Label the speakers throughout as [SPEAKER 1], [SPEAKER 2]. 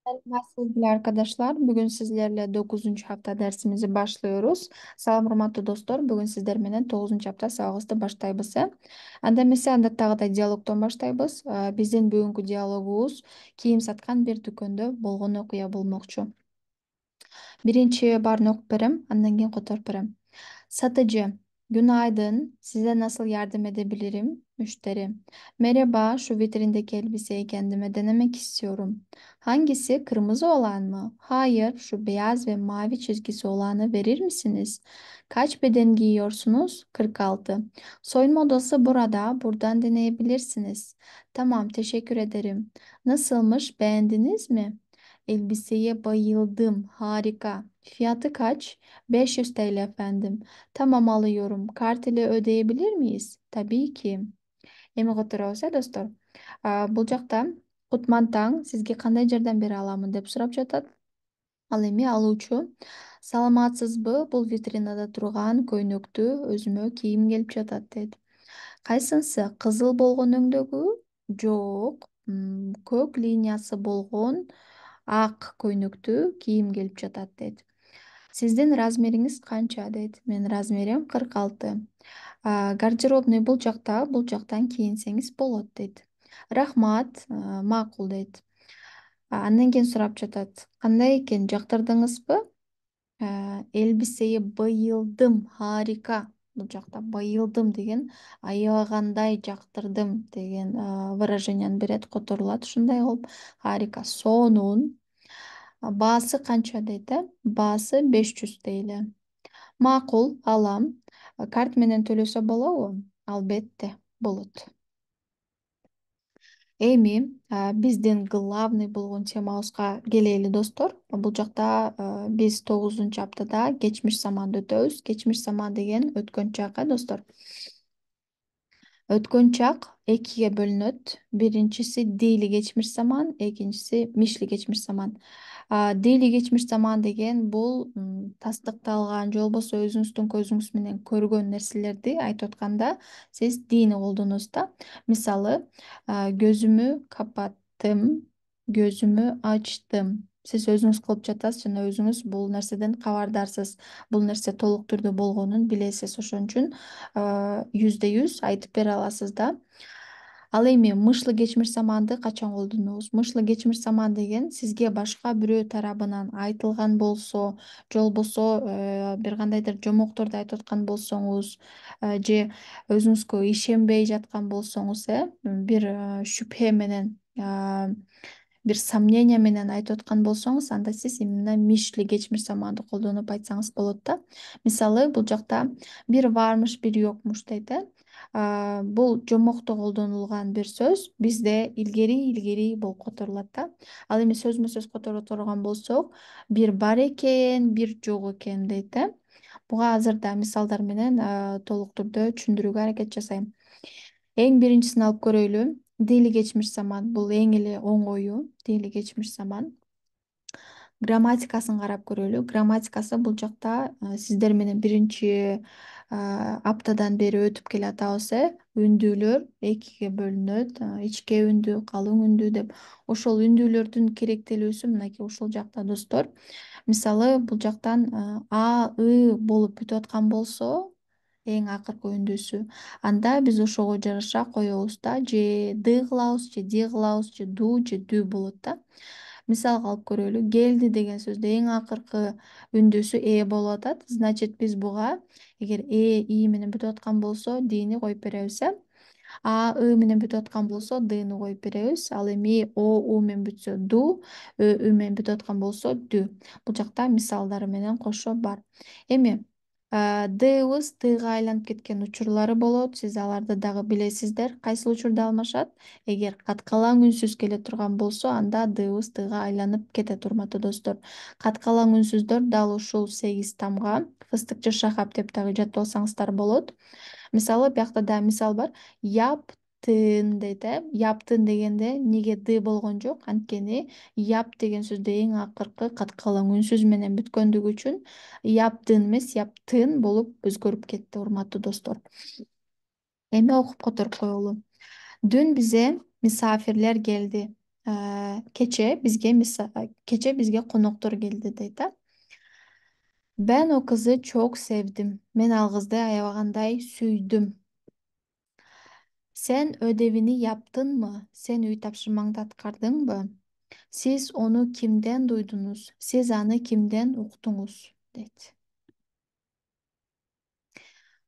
[SPEAKER 1] Merhaba sevgili arkadaşlar. Bugün sizlerle 9. hafta dersimizi başlıyoruz. Salam hormatly dostlar. Bugün sizler менен 9 hafta сабагыбызды баштайбыз. Анда эмесе анда тагыда диалогтон баштайбыз. Биздин бүгүнкү диалогубуз кийим саткан бир дүкөндө болгон окуя болмокчу. Birinci barını okup berem, andan keyin kotarıp berem. Satıcı, günaydın. Size nasıl yardım edebilirim? Müşteri, merhaba. Şu vitrindeki elbiseyi kendime denemek istiyorum. Hangisi? Kırmızı olan mı? Hayır, şu beyaz ve mavi çizgisi olanı verir misiniz? Kaç beden giyiyorsunuz? 46. Soyunma odası burada. Buradan deneyebilirsiniz. Tamam, teşekkür ederim. Nasılmış? Beğendiniz mi? Elbiseye bayıldım. Harika. Fiyatı kaç? 500 TL efendim. Tamam alıyorum. Kart ile ödeyebilir miyiz? Tabii ki. Эми которобуз достор. Бул жакта Кутман таң сизге кандай жардам бере аламын деп сурап жатат. Ал эми алуучу саламатсызбы? Бул витринада турган көйнөктү өзүмө кийим келип жатат дейт. Кайсынысы? Кызыл болгон өңдөгү? Жок. Көк линиясы болгон ак көйнөктү кийим келип жатат дейт. Сиздин размериңиз канча дейт. Менин размерим 46. Гардеробный бул жактан кийинсеңиз болот дейт. Рахмат, макул дейт. Андан кийин сурап жатат. Кандай экен, жактырдыңызбы? Элбисеге bayıldım, harika. Бұл жақта bayıldım деген аябагандай жактырдым деген выраженияны берет, которулат ушундай кылып. Харика. Сонун. Баасы канча дейт, баасы 500 TL. Макул, алам. Карт менен төлөсө болобу? Албетте, болот. Эми биздин главный болгон темабызга келели достор. Бул жакта биз 9 аптада кечмиш заманды өтөбүз. Кечмиш заман деген өткөн чак, достор. Өткөн чак экиге бөлүнөт. Биринчиси дейли кечмиш заман, экинчиси мишли кечмиш заман. Дейли кечмиш заман деген бул тастыкталган же болбосо өзүңүздүн көзүңүз менен көргөн нерселерди айтып атканда сиз дейни колдоносуз да. Мисалы, көзүмү капаттым, көзүмү ачтым. Сиз өзүңүз кылып жатасыз жана өзүңүз бул нерседен кабардарсыз. Бул нерсе толук түрдө болгонун билесиз. Ошон үчүн 100% айтып бере аласыз да. Ал эми мышлы кечмиш заманды качан колдонобуз? Мышлы кечмиш заман деген сизге башка бирөө тарабынан айтылган болсо, же болбосо бир кандайдыр жомокторду айтып аткан болсоңуз, же өзүңүзгө ишенбей жаткан болсоңуз, бир шүпhe менен, бир сомнение менен айтып аткан болсоңуз, анда сиз именно мишлі кечмиш заманды колдонуп айтсаңыз болот да. Мисалы, бул жакта бир бармыш, бир жокмуш дейт. Бул жомокто колдонулган бир сөз бизде илгери болуп которулат да. Ал эми сөзмө сөз которо турган болсок, бир бар экен, бир жок экен дейт. Буга азыр да мисалдар менен толук түрдө түшүндүрүүгө аракет жасайм. Эң биринчисин алып көрөлү. Дейли кечмиш заман бул эң эле оңою. Дейли кечмиш заман. Грамматикасын карап көрөлү. Грамматикасы бул жакта сиздер менен биринчи аптадан бери өтүп келатабыз. Үндүүлөр экиге бөлүнөт. Ичке үндүү, калың үндүү деп. Ошол үндүүлөрдүн керектелүүсү мынакей ушул жакта, достор. Мисалы, бул жактан ы болуп бүтүп аткан болсо, эң акыркы үндүүсү. Анда биз ошого жараша коебуз да, же ды кылабыз, же ди кылабыз, же ду, же дүү болот да. Мисалга алып көрөлү. Келди деген сөздө эң акыркы үндүүсү болуп атат. Значит, биз буга эгер и менен бүтүп аткан болсо, дини коюп беребиз. Ы менен бүтүп аткан болсо, дыны коюп беребиз. Ал эми у менен бүтсө ду, ы менен бүтүп аткан болсо дүү. Бул жакта мисалдары менен кошо бар. Эми дыбыз тыга айланып кеткен учурлары болот. Сиз аларды дагы билесиздер. Кайсыл учурда алмашат? Эгер каткалаң үнсүз келе турган болсо, анда дыбыз тыга айланып кетет, урматтуу достор. Каткалаң үнсүздөр дал ушул 8 тамга, фыстыкчы шахап деп дагы жатып алсаңыздар болот. Мисалы, биякта да мисал бар. Яптын дейт. Яптын дегенде неге ды болгон жок? Анткени яп деген сөздө эң акыркы каткалаң үнсүз менен бүткөндүгү үчүн яптын эмес, яптын болуп өзгөрүп кетти, урматтуу достор. Эми окуп которуп коелу. Dün bize misafirler geldi. Keçe bizge konoktор келди дейт да. Ben o kızı çok sevdim. Men al kızdı аябагандай сүйдүм. Sen ödevini yaptın mı? Sen üy tapşırmаңды atkardın mı? Siz onu kimden duydunuz? Siz anı kimden uqdunuz? Deydi.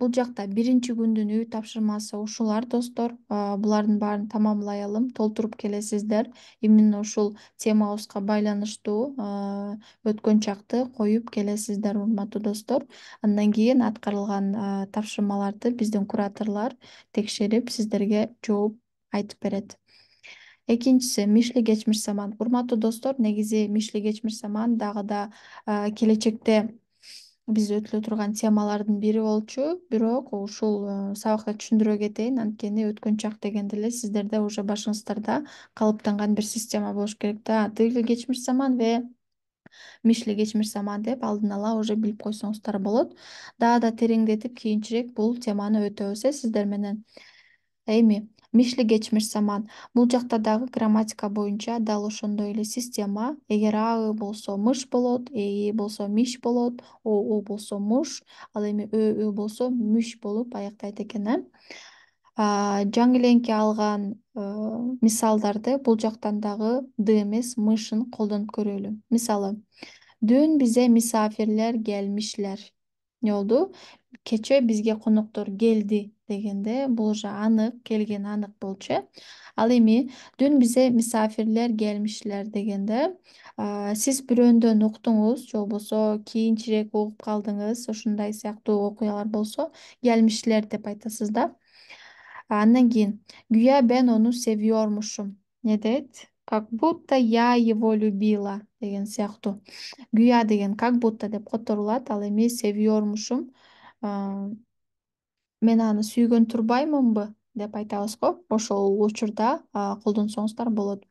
[SPEAKER 1] Бул жакта биринчи күндүн үй тапшырмасы ушулар достор. Булардын баарын тамамлай толтуруп келесиздер. Именно ушул темабызга байланыштуу өткөн чакты коюп келесиздер, урматтуу достор. Андан кийин аткарылган тапшырмаларды биздин кураторлор текшерип сиздерге жооп айтып берет. Экинчиси мишле кечмиш заман. Урматтуу достор, негизи мишле кечмиш заман дагы да келечекте биз өтүлө турган темалардын бири болчу. Бирок ушул сабакта түшүндүрө кетейин, анткени өткөн чак дегенде эле сиздерде уже башыңыздарда калыптанган бир система болуш керек да. Тыйгы кечмиш заман мишле кечмиш заман деп алдын ала уже билип койсоңуздар болот. Дагы да тереңдетип кийинчерээк бул теманы өтөбүз сиздер менен. Эми мишле кечмиш заман. Бул жакта дагы грамматика боюнча дал ошондой эле система. Эгер а болсо мыш болот, болсо миш болот, болсо муш, ал эми болсо мүш болуп аяктайт экен. Жаңы эленки алган мисалдарды бул жактан дагы эмес мышын колдонуп көрөлү. Мисалы, dün bize misafirler gelmişler. Ne oldu? Keçe bizge konuktор geldi degende бул уже анык, келген анык болчу. Ал эми dün bize misafirler gelmişler degенде сиз бирөөндөн уктуңуз, же болбосо кийинчерээк угуп калдыңыз, ушундай сыяктуу окуялар болсо gelmişler деп айтасыз да. Андан кийин güya ben onu seviyormuşum. Ne дейт? Как будто я его любила деген сыяктуу. Güya деген как будто деп которулат, ал эми seviyormuşum. Мен аны сүйгөн турбаймынбы деп айтабыз го. Ошол учурда колдонсоңуздар болот.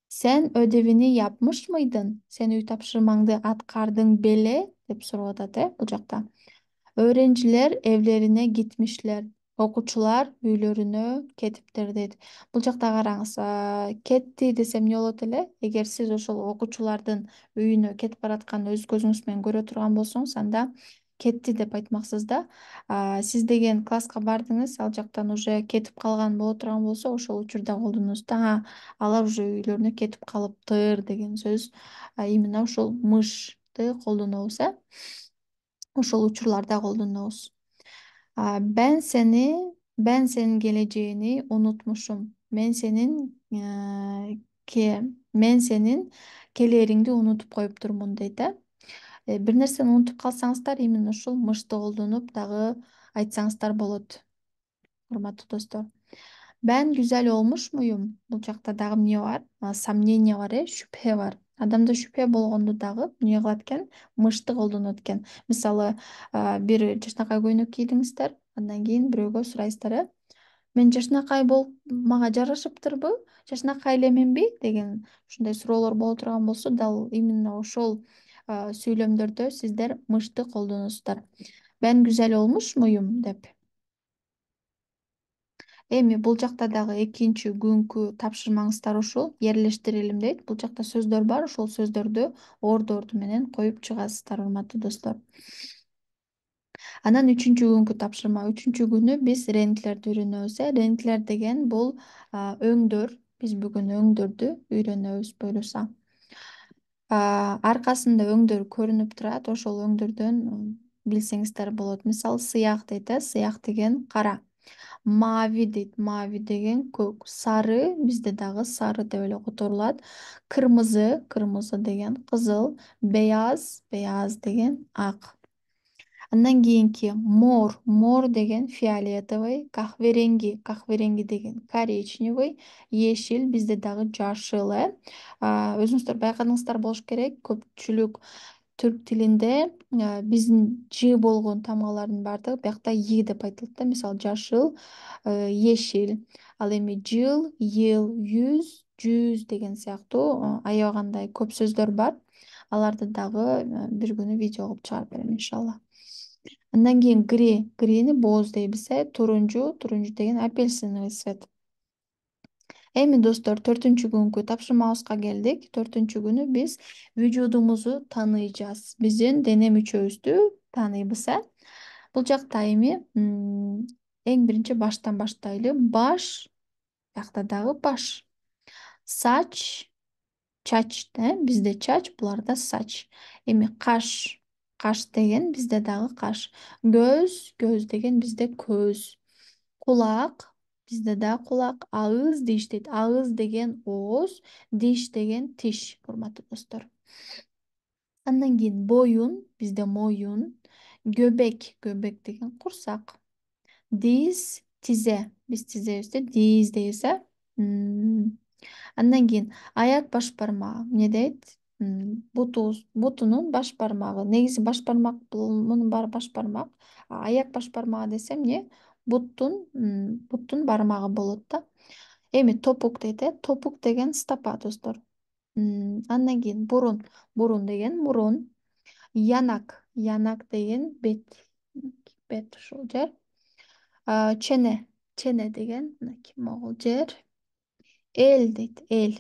[SPEAKER 1] Sen ödevini yapmış mıydın? Sen үй тапшырмаңды аткардың беле деп сурап атат бул жакта. Öğrenciler evlerine gitmişler. Окуучулар үйлөрүнө кетиптир дейт. Бул жакта караңыз, кетти десем эмне болот эле? Эгер сиз ошол окуучулардын үйүнө кетип баратканын өз көзүңүз менен көрө турган болсоңуз, анда кетти деп айтмаксыз да. Сиз деген класска бардыңыз, ал жактан уже кетип калган боло турган болсо, ошол учурда колдоносуз да. Алар уже үйлөрүнө кетип калыптыр деген сөз. Именно ушул мышты колдонобуз, ошол учурларда колдонобуз. Ben ben senin geleceğini unutmuşum. Men senin келериңди унутуп коюптурмун дейт. Бир нерсени унутуп калсаңыздар, именно ушул мышты колдонуп дагы айтсаңыздар болот, урматтуу достор. Ben güzel olmuş muyum? Бул жакта дагы эмне бар? Сомнение бар, шүпө бар. Адамда шүпө болгондо дагы эмне кылат экен? Мышты колдонот экен. Мисалы, бир жашнакай көйнөк кийдиңиздер, андан кийин бирөөгө сурайсыздар, мен жашнакай болуп мага жарашыптырбы? Жашнакай эле менби? Деген ушундай суроолор боло турган болсо, дал именно ошол сүйлөмдөрдө сиздер мышты колдоносуздар. Ben güzel olmuş muyum деп. Эми бул жакта дагы экинчи күнкү тапшырмаңыздар ушул ээрелештирелим дейт. Бул жакта сөздөр бар, ошол сөздөрдү орду менен коюп чыгасыздар, урматтуу достор. Анан үчүнчү күнкү тапшырма. Үчүнчү күнү биз реңклерди үйрөнөбүз. Реңклер деген бул өңдөр. Биз бүгүн өңдөрдү үйрөнөбүз буюрса. Аркасында өңдөр көрүнүп турат. Ошол өңдөрдөн билсеңиздер болот. Мисалы, сыяк дейт. Сыяк деген кара. Mavi дейт. Mavi деген көк. Сары бизде дагы сары деп эле которулат. Кырмызы, кырмызы деген кызыл. Beyaz, beyaz деген ак. Андан кийинки мор, мор деген фиолетовый, кахверенги деген коричневый, ешил бизде дагы жашыл. Өзүңүздөр байкадыңыздар болуш керек, көпчүлүк түрк тилинде биздин ж болгон тамгалардын баардыгы биякта и деп айтылат да. Мисалы, жашыл, ешил. Ал эми жыл, ел, yüz, жүз деген сыяктуу аябагандай көп сөздөр бар. Аларды дагы бир күнү видео кылып чыгарып берем иншалла. Андан кийин грини боз дейбиз. Турунжу деген апельсиновый цвет. Эми достор, төртүнчү күнкү тапшырмабызга келдик. Төртүнчү күнү биз вücudumuzu таанıyacağız. Биздин дене мүчөбүздү тааныйбыз, э? Бул жакта эми эң биринчи баштан баштайлы. Баш, биякта дагы баш. Сач, чач, бизде чач, буларда сач. Эми каш, каш деген бизде дагы каш. Көз, көз деген бизде көз. Кулак, бизде да кулак. Агыз дейишет. Агыз деген ооз, диш деген тиш, урматтуу достор. Андан кийин боюн, бизде моюн. Göbek, göbek деген курсак. Диз, тизе. Биз тизебиз да диз дейбиз, э? Андан кийин аяк баш бармагы. Эмне дейт? Бутунун баш бармагы. Негизи баш бармак бул, мунун баары баш бармак. Аяк баш бармагы десем эмне? Буттун бармагы болот да. Эми топук дейт, э? Топук деген стопа, достор. Андан кийин бурун. Бурун деген мурун. Янак. Янак деген бет. Бет ушул жер. Чене. Чене деген мынакей могул жер. Эл дейт, эл.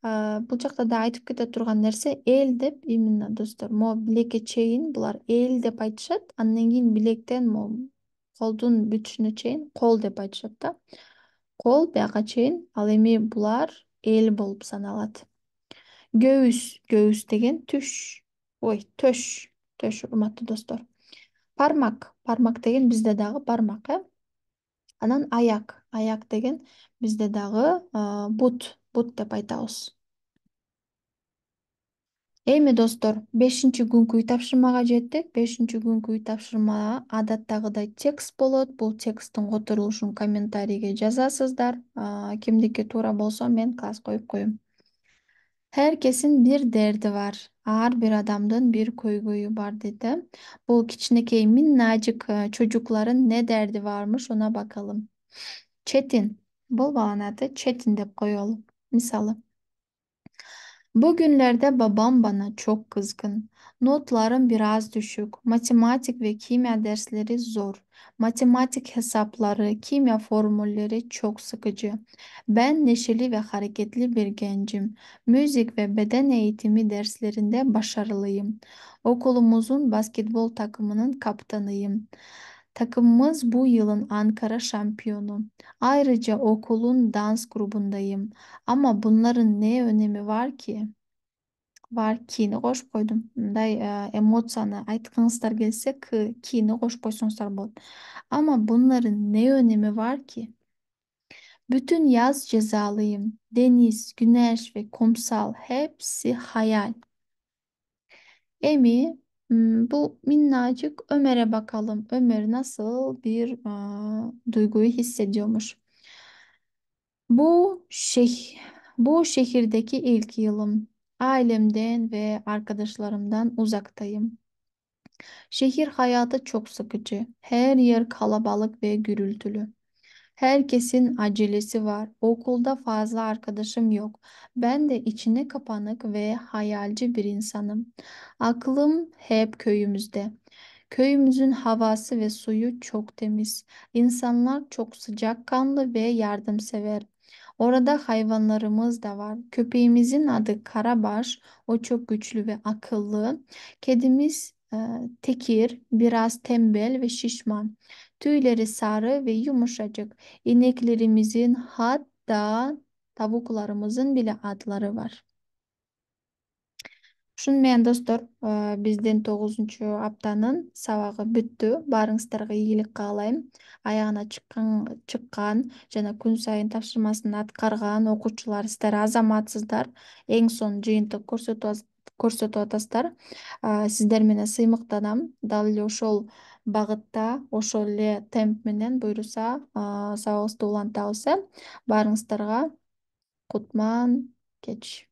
[SPEAKER 1] Бул жакта да айтып кете турган нерсе эл деп именно, достор. Могу билекке чейин булар эл деп айтышат. Андан кийин билектен могу колдун бүтүшүнө чейин кол деп айтышат да. Кол бияка чейин. Ал эми булар эл болуп саналат. Göğüs, göğüs деген түш. Ой, төш. Төш, урматтуу достор. Пармак. Пармак деген бизде дагы бармак, э? Анан аяк. Аяк деген бизде дагы бут. Бут деп айтабыз. Эми достор, бешинчи күнкү үй тапшырмага жеттик. Бешинчи күнкү үй тапшырма адаттагыдай текст болот. Бул тексттин которулушун комментарийге жазасыздар. Кимдики туура болсо мен класс коюп коем. Herkesin bir derdi var. Her bir adamın bir köygüyü var dedi. Bu kiçinekey minnacık çocukların ne derdi varmış ona bakalım. Çetin. Bol bağlanatı Çetin de koyalım. Misalı. Bugünlerde babam bana çok kızgın. Notlarım biraz düşük. Matematik ve kimya dersleri zor. Matematik hesapları, kimya formülleri çok sıkıcı. Ben neşeli ve hareketli bir gencim. Müzik ve beden eğitimi derslerinde başarılıyım. Okulumuzun basketbol takımının kaptanıyım. Takımımız bu yılın Ankara şampiyonu. Ayrıca okulun dans grubundayım. Ama bunların ne önemi var ki? Var kini qo'shib qo'ydim. Bunday emotsiyani aytg'ingizlar kelsa, kini qo'shib qo'ysanızlar bo'ladi. Ama bunların ne önemi var ki? Bütün yaz cezalıyım. Deniz, güneş ve kumsal hepsi hayal. Emi, bu minnacık Ömer'e bakalım. Ömer nasıl bir duyguyu hissediyormuş. Bu şey, bu şehirdeki ilk yılım. Ailemden ve arkadaşlarımdan uzaktayım. Şehir hayatı çok sıkıcı. Her yer kalabalık ve gürültülü. Herkesin acelesi var. Okulda fazla arkadaşım yok. Ben de içine kapanık ve hayalci bir insanım. Aklım hep köyümüzde. Köyümüzün havası ve suyu çok temiz. İnsanlar çok sıcakkanlı ve yardımsever. Orada hayvanlarımız da var. Köpeğimizin adı Karabaş. O çok güçlü ve akıllı. Kedimiz Tekir, biraz tembel ve şişman. Tüyleri sarı ve yumuşacık. İneklerimizin hatta tavuklarımızın bile adları var. Ушуну менен достор, биздин 9-аптанын сабагы бүттү. Баарыңыздарга ийгилик каалайм. Аягына чыккан жана күн сайын тапшырмасын аткарган окуучулар сиздер азаматсыздар. Эң сонун жыйынтык көрсөтүп атасыздар. Сиздер менен сыймыктанам. Дал эле ошол багытта, ошол эле темп менен буюрса, сабагыбызды улантабыз, э? Баарыңыздарга кутман кеч.